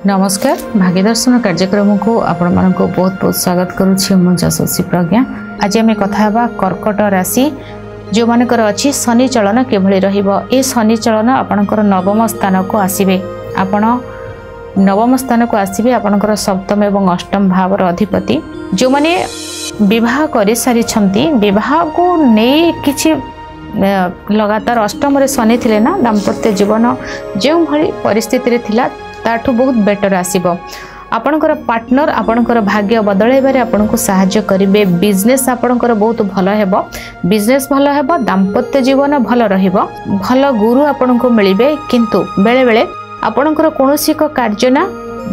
नमस्कार भाग्यदर्शन कार्यक्रम को आपण मान को बहुत बहुत स्वागत करुच्ची मुझी प्रज्ञा। आज आम कथा कर्कट राशि जो मानकर अच्छी शनि चलन किभली रहिबो। ए शनि चलन आपणकर नवम स्थान को आसीबे। आपण नवम स्थान को आसीबे आपणकर सप्तम एवं अष्टम भावर अधिपति जो माने विवाह कर सारी विवाह को नहीं किछि लगातार अष्टम रे शनि थिले ना दाम्पत्य जीवन जो भली परिस्थिति रे थिला ताठू बहुत बेटर आसीबो। आपणकर पार्टनर आपणकर भाग्य बदलाइबारे आपनको सहाय्य करिवे। बिजनेस आपणकर बहुत भलो हेबो। बिजनेस भलो हेबो। दाम्पत्य जीवन भलो रहिबो। भलो गुरु आपनको मिलिबे। किंतु बेले बेले आपणकर कोनोसी को कार्य ना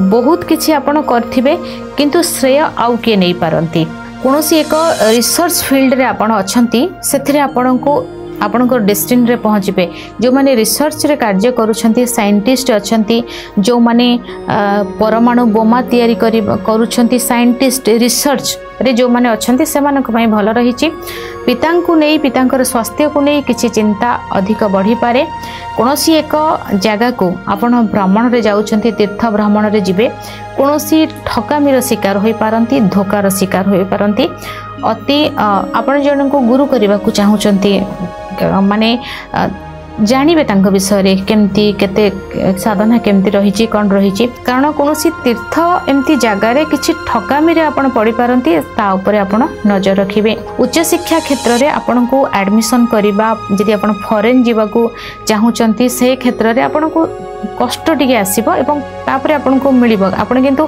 बहुत किछि आपण करथिबे किंतु श्रेय आउ के नै पारंती। कोनोसी एक रिसर्च फील्ड रे आपण अछंती सेथिरे आपनको आपणकर डेस्टिनी रे पहुँचे। जो माने रिसर्च रे कार्य करूछंती साइंटिस्ट अछंती जो माने परमाणु बोमा तैयारी करूछंती साइंटिस्ट रिसर्च रे जो माने अछंती सेमानक पई भलो रहिछि। पितांकु नै पितांकर स्वास्थ्य को नै किछि चिंता अधिक बढ़ी पारे। कोनोसी एक जगह को आपण भ्रमण रे जाउछंती तीर्थ भ्रमण रे जिबे कोनोसी ठकामीर शिकार होई पारंती धोकार शिकार होई पारंती। अति आपण जन को गुरु करबा को चाहुचंती माने जानिबे तांको विषय रे केमती केते साधना केमती रहिछि कोन रहिछि। कारण कोनोसी तीर्थ एमती जगह रे किछि ठकामी रे आपण पड़ी पारंती ता ऊपर आपण नजर रखिबे। उच्च शिक्षा क्षेत्र रे आपण को एडमिशन करबा जदि आपण फॉरेन जीवा को चाहुचंती से क्षेत्र रे आपण को कष्ट टिके आसीबो एवं तापर आपण को मिलिबो। आपण किंतु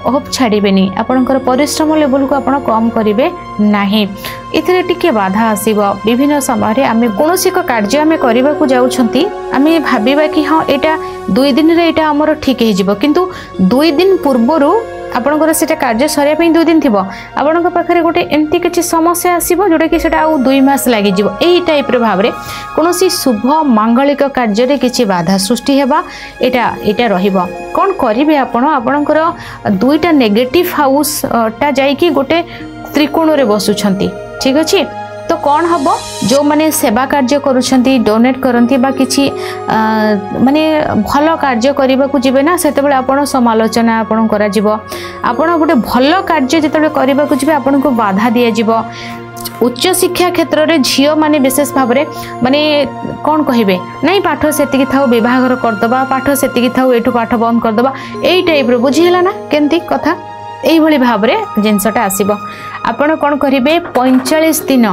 होप छाड़िबेनी आपणकर परिश्रम लेवल को आपण कम करिवे नाही। इथिरे टिके बाधा आसीबो। विभिन्न समय रे आमे कोनोसी को कार्य आमे करबा को जाउछंती आमे भाबिबा कि हां एटा 2 दिन रे एटा हमर ठीक हे जिवो किंतु 2 दिन पूर्वरु आपणकर सेटा कार्य सरिया पे 2 दिन थिबो आपणक पाखरे गोटे एंती किछि समस्या आसीबो जोटा कि सेटा आ 2 मास लागि जिवो। एही टाइप रे भाव रे कोनोसी शुभ मांगलिक कार्य रे किछि बाधा सृष्टि हेबा एटा रहिबो। कोन करिवे आपण आपणकर 2टा नेगेटिव हाउस टा जाई कि गोटे त्रिकोण रे बसुछंती ठीक अछि। तो कौन हम जो माने सेवा कार्य करुछंती डोनेट करंती बा किछि माने भलो कार्य करबा को जिवे ना सेते बेले आपण समालोचना आपण करा जिवो। आपण गोटे भलो कार्य जेते करबा को जिवे आपण को बाधा दिया जिवो। उच्च शिक्षा क्षेत्र रे झियो माने विशेष भाव रे माने कौन कहिबे नहीं पाठ सेतिकी थाउ विवाहर करदबा पाठ सेतिकी थाउ एठु पाठ बंद करदबा एई टाइप रे बुझी हला ना केंती कथा एई भली भाव रे जिंसटा आसीबो। आपण कोन करिवे 45 दिन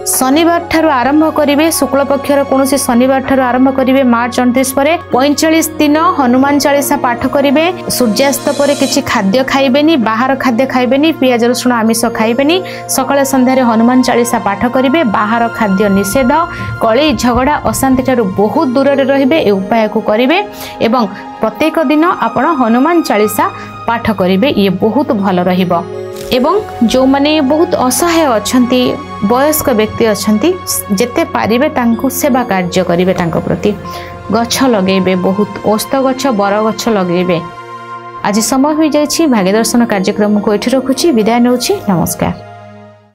शनिवार ठारू आरंभ करिवे शुक्ल पक्षर कोनोसी शनिवार ठारू आरंभ करिवे मार्च 29 परे 45 दिन हनुमान चालीसा पाठ करिवे। सूर्यास्त परे किछि खाद्य खाइबेनी बाहर खाद्य खाइबेनी पियाज रसुण आमिष खाइबेनी। सकाळे संध्यारे हनुमान चालीसा पाठ करिवे। बाहर खाद्य निषेध कली झगड़ा अशांति ठारू बहुत दूर रे रहिबे ए उपाय को करिवे एवं प्रत्येक दिन आपण हनुमान चालीसा पाठ करिवे। ये बहुत भलो रहिबो। एवं जो माने बहुत असहाय अछंती वयस्क व्यक्ति अछंती जेते पारिबे तांको सेवा कार्य करिवे तांको प्रति गछ लगेबे बहुत औषध गछ बर गछ लगेबे। आज समय होई जायछि भाग्यदर्शन कार्यक्रम को एठी रखुछि विदाय नउछि नमस्कार।